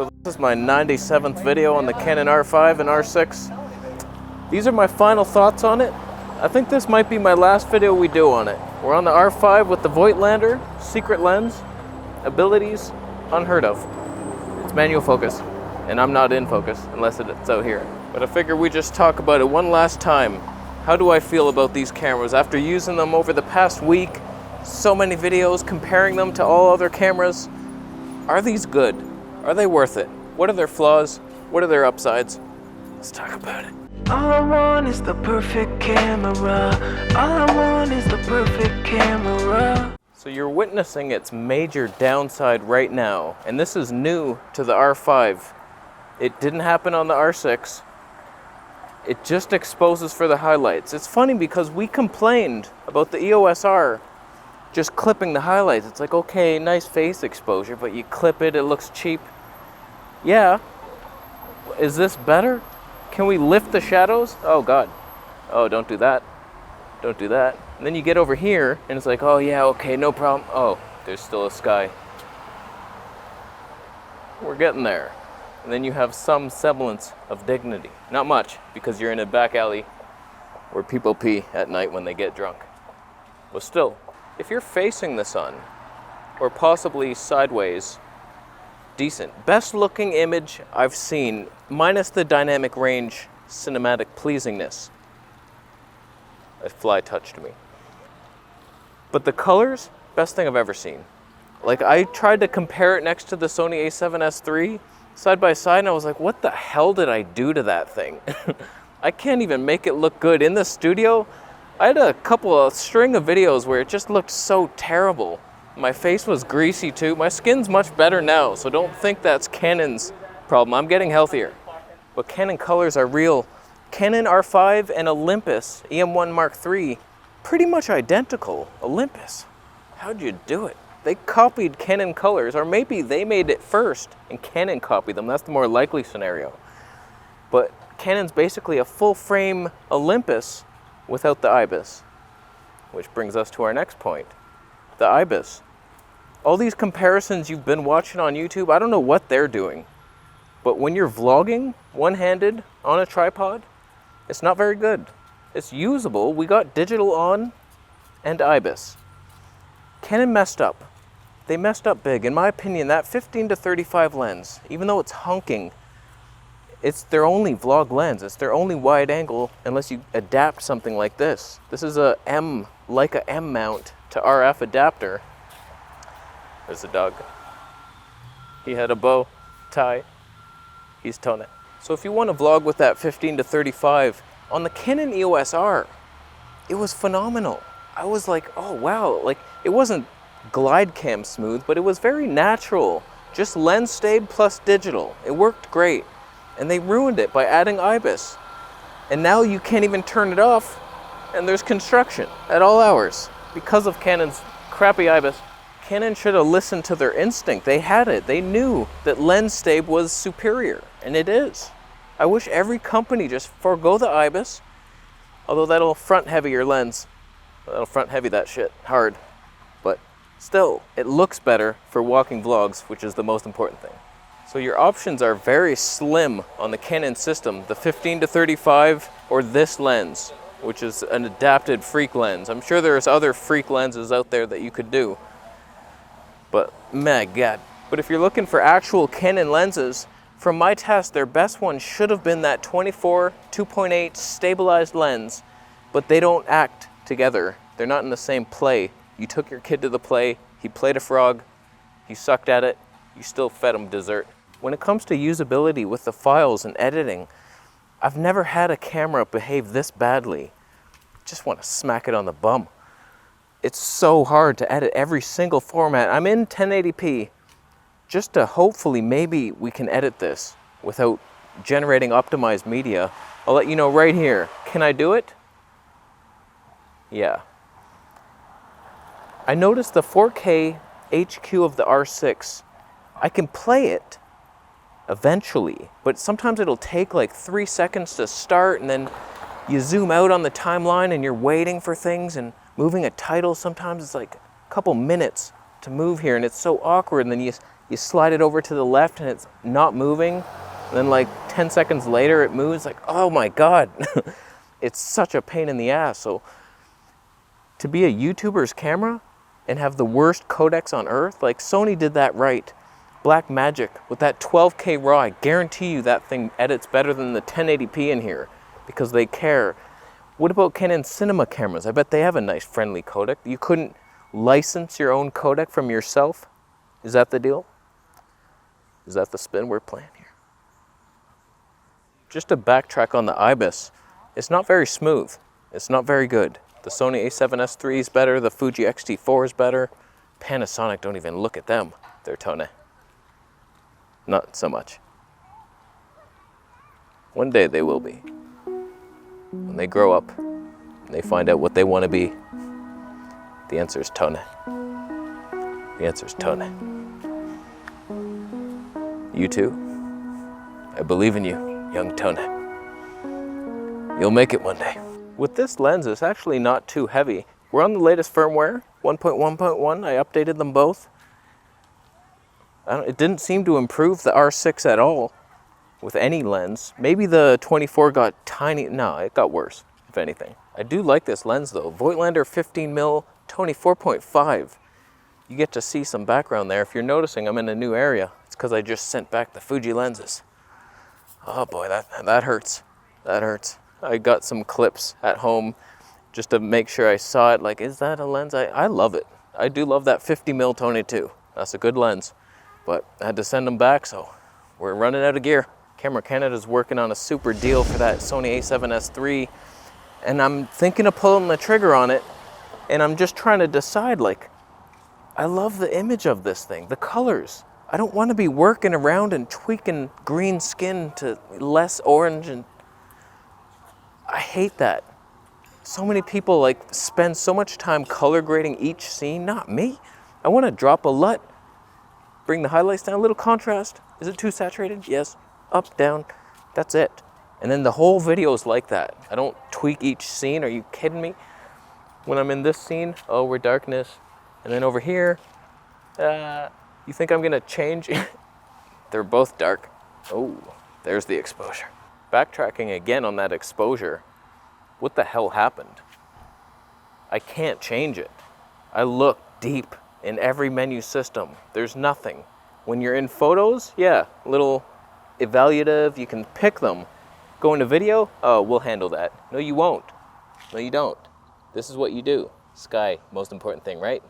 So this is my 97th video on the Canon R5 and R6. These are my final thoughts on it. I think this might be my last video we do on it. We're on the R5 with the Voigtlander, secret lens, abilities unheard of. It's manual focus, and I'm not in focus unless it's out here. But I figure we just talk about it one last time. How do I feel about these cameras after using them over the past week? So many videos comparing them to all other cameras. Are these good? Are they worth it? What are their flaws? What are their upsides? Let's talk about it. All I want is the perfect camera. All I want is the perfect camera. So you're witnessing its major downside right now, and this is new to the R5. It didn't happen on the R6. It just exposes for the highlights. It's funny because we complained about the EOS R just clipping the highlights. It's like, okay, nice face exposure, but you clip it, it looks cheap. Yeah. Is this better? Can we lift the shadows? Oh God. Oh, don't do that. Don't do that. And then you get over here and it's like, oh yeah, okay, no problem. Oh, there's still a sky. We're getting there. And then you have some semblance of dignity. Not much, because you're in a back alley where people pee at night when they get drunk. But still, if you're facing the sun, or possibly sideways, decent. Best looking image I've seen, minus the dynamic range cinematic pleasingness. A fly touched me. But the colors, best thing I've ever seen. Like, I tried to compare it next to the Sony a7S III side by side, and I was like, what the hell did I do to that thing? I can't even make it look good. In the studio, I had a string of videos where it just looked so terrible. My face was greasy too. My skin's much better now, so don't think that's Canon's problem. I'm getting healthier. But Canon colors are real. Canon R5 and Olympus EM1 Mark III, pretty much identical. Olympus, how'd you do it? They copied Canon colors, or maybe they made it first and Canon copied them. That's the more likely scenario. But Canon's basically a full frame Olympus without the IBIS. Which brings us to our next point, the IBIS. All these comparisons you've been watching on YouTube, I don't know what they're doing. But when you're vlogging one-handed on a tripod, it's not very good. It's usable. We got digital on and IBIS. Canon messed up. They messed up big. In my opinion, that 15-35 lens, even though it's honking, it's their only vlog lens. It's their only wide angle unless you adapt something like this. This is a Leica M mount to RF adapter. There's a dog. He had a bow tie. He's towing it. So if you want to vlog with that 15-35, on the Canon EOS R, it was phenomenal. I was like, oh wow, like it wasn't glide cam smooth, but it was very natural. Just lens stab plus digital. It worked great. And they ruined it by adding IBIS. And now you can't even turn it off, and there's construction at all hours because of Canon's crappy IBIS. Canon should have listened to their instinct. They had it. They knew that lens stab was superior, and it is. I wish every company just forego the IBIS, although that'll front heavy your lens. That'll front heavy that shit hard. But still, it looks better for walking vlogs, which is the most important thing. So your options are very slim on the Canon system, the 15-35 or this lens, which is an adapted freak lens. I'm sure there's other freak lenses out there that you could do, but my God. But if you're looking for actual Canon lenses, from my test, their best one should have been that 24 2.8 stabilized lens, but they don't act together. They're not in the same play. You took your kid to the play, he played a frog, he sucked at it, you still fed him dessert. When it comes to usability with the files and editing, I've never had a camera behave this badly. Just want to smack it on the bum. It's so hard to edit every single format. I'm in 1080p just to hopefully maybe we can edit this without generating optimized media. I'll let you know right here. Can I do it? Yeah. I noticed the 4K HQ of the R6. I can play it eventually, but sometimes it'll take like 3 seconds to start, and then you zoom out on the timeline and you're waiting for things, and moving a title sometimes it's like a couple minutes to move here, and it's so awkward, and then you you slide it over to the left and it's not moving. And then like 10 seconds later it moves, like, oh my God. It's such a pain in the ass. So to be a YouTuber's camera and have the worst codecs on earth, like Sony did that right. Black Magic with that 12K RAW, I guarantee you that thing edits better than the 1080p in here because they care. What about Canon cinema cameras? I bet they have a nice friendly codec. You couldn't license your own codec from yourself? Is that the deal? Is that the spin we're playing here? Just to backtrack on the IBIS, it's not very smooth. It's not very good. The Sony a7S III is better, the Fuji X-T4 is better. Panasonic, don't even look at them. They're Tone. Not so much. One day they will be. When they grow up and they find out what they want to be, the answer is Tone. The answer is Tone. You too. I believe in you, young Tone. You'll make it one day. With this lens, it's actually not too heavy. We're on the latest firmware, 1.1.1. I updated them both. It didn't seem to improve the R6 at all with any lens. Maybe the 24 got tiny. No, it got worse, if anything. I do like this lens though. Voigtlander 15mm, Tony 4.5. You get to see some background there. If you're noticing I'm in a new area, it's because I just sent back the Fuji lenses. Oh boy, that hurts. That hurts. I got some clips at home just to make sure I saw it. Like, is that a lens? I love it. I do love that 50mm Tony too. That's a good lens. But I had to send them back, so we're running out of gear. Camera Canada's working on a super deal for that Sony a7S III, and I'm thinking of pulling the trigger on it, and I'm just trying to decide, like, I love the image of this thing, the colors. I don't want to be working around and tweaking green skin to less orange, and I hate that. So many people like spend so much time color grading each scene, not me. I want to drop a LUT. Bring the highlights down, a little contrast. Is it too saturated? Yes. Up, down. That's it. And then the whole video is like that. I don't tweak each scene. Are you kidding me? When I'm in this scene, oh, we're darkness. And then over here, you think I'm gonna change? They're both dark. Oh, there's the exposure. Backtracking again on that exposure. What the hell happened? I can't change it. I look deep in every menu system. There's nothing. When you're in photos, yeah, little evaluative, you can pick them. Go into video, oh, we'll handle that. No, you won't. No, you don't. This is what you do. Sky, most important thing, right?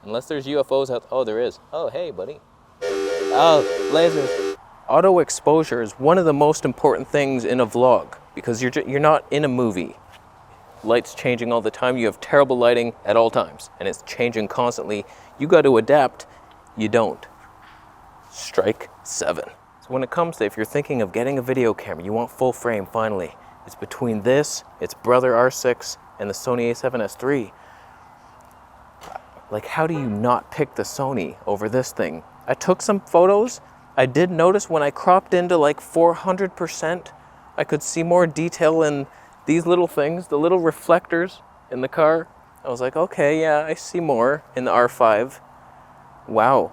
Unless there's UFOs out, oh, there is. Oh, hey, buddy. Oh, lasers. Auto exposure is one of the most important things in a vlog because you're not in a movie. Light's changing all the time. You have terrible lighting at all times, and it's changing constantly. You got to adapt. You don't. Strike 7. So when it comes to, if you're thinking of getting a video camera, you want full frame finally, it's between this, its brother R6, and the Sony a7S III. Like, how do you not pick the Sony over this thing? I took some photos. I did notice when I cropped into like 400%, I could see more detail in these little things, the little reflectors in the car. I was like, okay, yeah, I see more in the R5. Wow.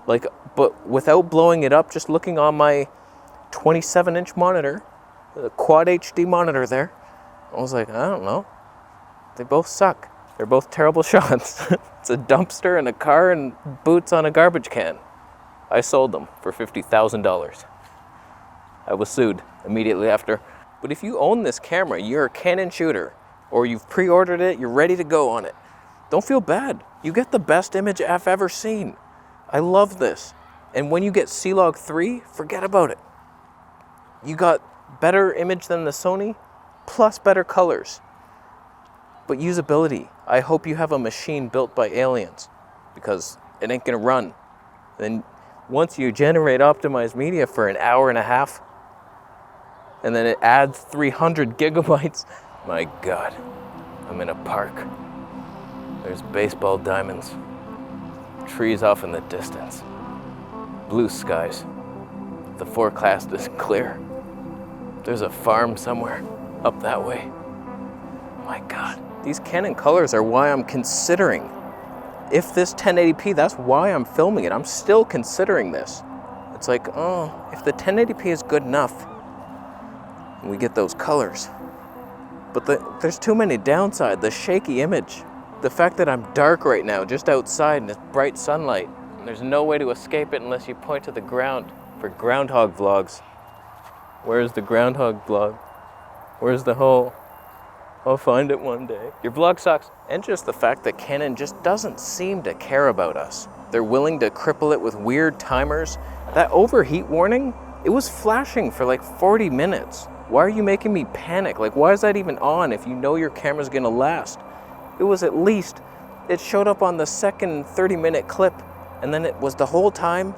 Like, but without blowing it up, just looking on my 27-inch monitor, the quad HD monitor there, I was like, I don't know. They both suck. They're both terrible shots. It's a dumpster and a car and boots on a garbage can. I sold them for $50,000. I was sued immediately after. But if you own this camera, you're a Canon shooter, or you've pre-ordered it, you're ready to go on it, don't feel bad. You get the best image I've ever seen. I love this. And when you get C-Log 3, forget about it. You got better image than the Sony, plus better colors. But usability, I hope you have a machine built by aliens, because it ain't gonna run. Then once you generate optimized media for an hour and a half, and then it adds 300 gigabytes, my God, I'm in a park. There's baseball diamonds, trees off in the distance, blue skies. The forecast is clear. There's a farm somewhere up that way. My God, these Canon colors are why I'm considering if this 1080p, that's why I'm filming it. I'm still considering this. It's like, oh, if the 1080p is good enough, and we get those colors. But there's too many downsides. The shaky image. The fact that I'm dark right now, just outside in this bright sunlight. And there's no way to escape it unless you point to the ground for groundhog vlogs. Where's the groundhog vlog? Where's the hole? I'll find it one day. Your vlog sucks. And just the fact that Canon just doesn't seem to care about us. They're willing to cripple it with weird timers. That overheat warning, it was flashing for like 40 minutes. Why are you making me panic? Like, why is that even on if you know your camera's gonna last? It was at least, it showed up on the second 30-minute clip, and then it was the whole time,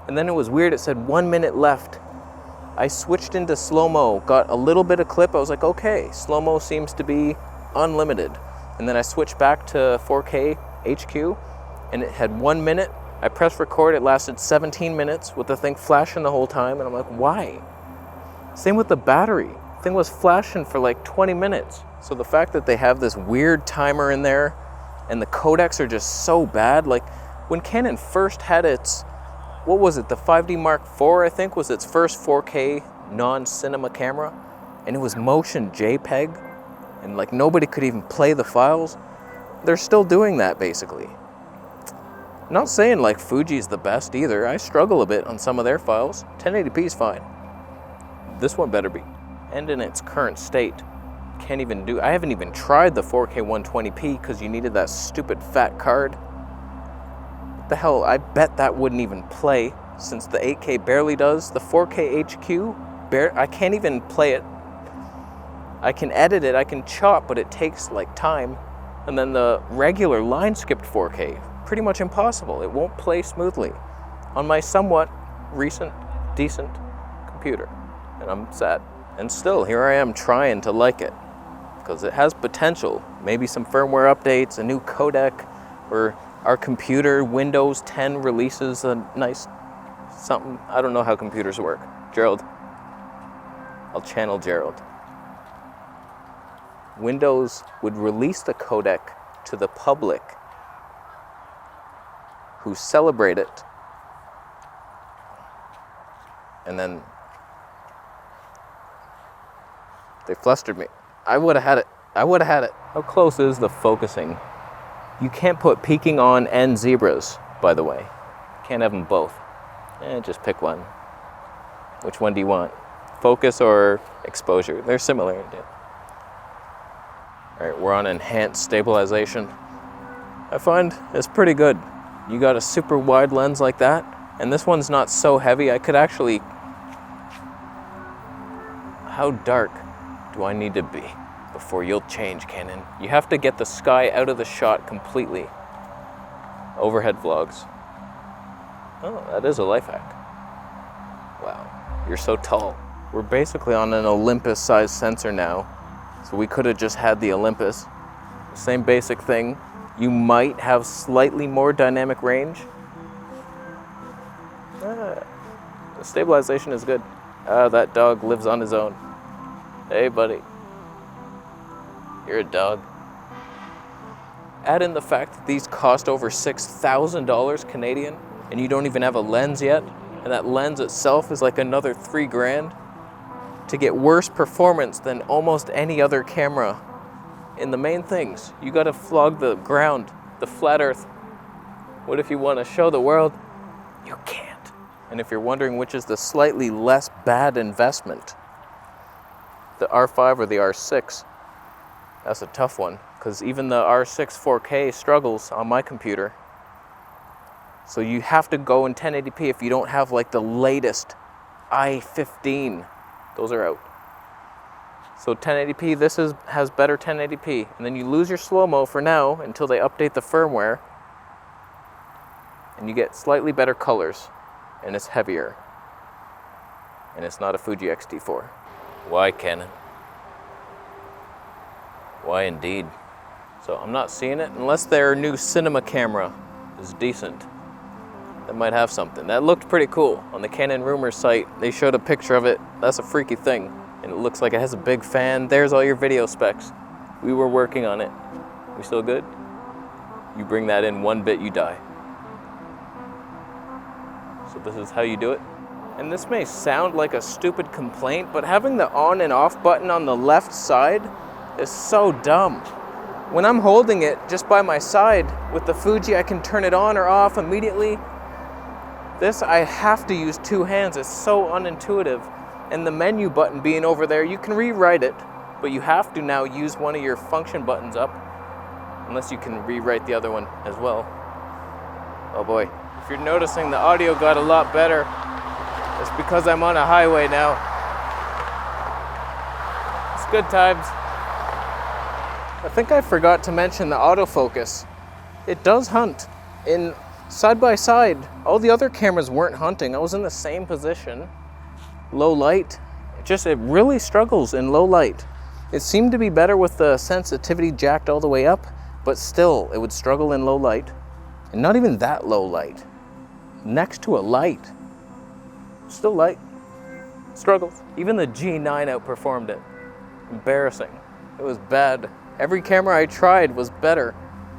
and then it was weird, it said 1 minute left. I switched into slow-mo, got a little bit of clip, I was like, okay, slow-mo seems to be unlimited. And then I switched back to 4K HQ, and it had 1 minute. I pressed record, it lasted 17 minutes with the thing flashing the whole time, and I'm like, why? Same with the battery. The thing was flashing for like 20 minutes. So the fact that they have this weird timer in there, and the codecs are just so bad, like when Canon first had its, what was it, the 5D Mark IV, I think, was its first 4K non-cinema camera, and it was motion JPEG, and like nobody could even play the files. They're still doing that, basically. I'm not saying like Fuji's the best either. I struggle a bit on some of their files. 1080p is fine. This one better be. And in its current state, can't even do, I haven't even tried the 4K 120p because you needed that stupid fat card. What the hell, I bet that wouldn't even play since the 8K barely does. The 4K HQ, I can't even play it. I can edit it, I can chop, but it takes like time. And then the regular line skipped 4K, pretty much impossible. It won't play smoothly on my somewhat recent, decent computer. And I'm sad. And still, here I am trying to like it because it has potential. Maybe some firmware updates, a new codec, or our computer, Windows 10 releases a nice something. I don't know how computers work. Gerald. I'll channel Gerald. Windows would release the codec to the public who celebrate it, and then they flustered me. I would have had it. I would have had it. How close is the focusing? You can't put peaking on and zebras, by the way. Can't have them both. Just pick one. Which one do you want? Focus or exposure? They're similar. All right, we're on enhanced stabilization. I find it's pretty good. You got a super wide lens like that, and this one's not so heavy. I could actually... How dark do I need to be before you'll change, Canon? You have to get the sky out of the shot completely. Overhead vlogs. Oh, that is a life hack. Wow, you're so tall. We're basically on an Olympus-sized sensor now, so we could have just had the Olympus. Same basic thing. You might have slightly more dynamic range. The stabilization is good. That dog lives on his own. Hey, buddy. You're a dog. Add in the fact that these cost over $6,000 Canadian, and you don't even have a lens yet, and that lens itself is like another $3,000 to get worse performance than almost any other camera. In the main things, you gotta flog the ground, the flat earth. What if you want to show the world? You can't. And if you're wondering which is the slightly less bad investment, the R5 or the R6, that's a tough one, because even the R6 4K struggles on my computer. So you have to go in 1080p if you don't have like the latest i15. Those are out. So 1080p, this has better 1080p. And then you lose your slow-mo for now until they update the firmware. And you get slightly better colors. And it's heavier. And it's not a Fuji X-T4. Why, Canon? Why indeed? So I'm not seeing it unless their new cinema camera is decent. That might have something. That looked pretty cool. On the Canon rumors site, they showed a picture of it. That's a freaky thing. And it looks like it has a big fan. There's all your video specs. We were working on it. We still good? You bring that in one bit, you die. So this is how you do it. And this may sound like a stupid complaint, but having the on and off button on the left side is so dumb. When I'm holding it just by my side with the Fuji, I can turn it on or off immediately. This, I have to use two hands. It's so unintuitive. And the menu button being over there, you can rewrite it, but you have to now use one of your function buttons up, unless you can rewrite the other one as well. Oh boy. If you're noticing the audio got a lot better, it's because I'm on a highway now. It's good times. I think I forgot to mention the autofocus. It does hunt. In side by side, all the other cameras weren't hunting. I was in the same position. Low light. It really struggles in low light. It seemed to be better with the sensitivity jacked all the way up, but still, it would struggle in low light. And not even that low light. Next to a light. Still light. Struggles. Even the G9 outperformed it. Embarrassing. It was bad. Every camera I tried was better.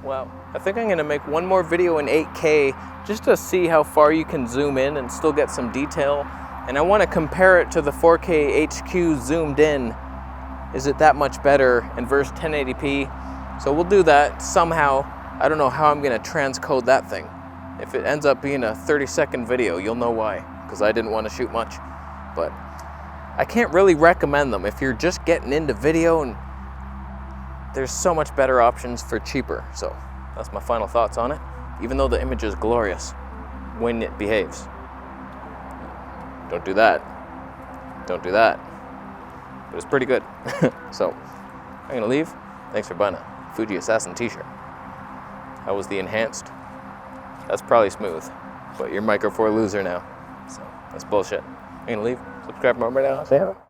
Wow. I think I'm gonna make one more video in 8K just to see how far you can zoom in and still get some detail. And I wanna compare it to the 4K HQ zoomed in. Is it that much better and versus 1080p? So we'll do that somehow. I don't know how I'm gonna transcode that thing. If it ends up being a 30-second video, you'll know why, because I didn't want to shoot much. But I can't really recommend them if you're just getting into video, and there's so much better options for cheaper. So that's my final thoughts on it, even though the image is glorious when it behaves. Don't do that. Don't do that. But it's pretty good. So I'm gonna leave. Thanks for buying a Fuji Assassin t-shirt. How was the enhanced? That's probably smooth, but you're Micro Four loser now. So that's bullshit. I'm gonna leave. Subscribe for more right now. Say hello.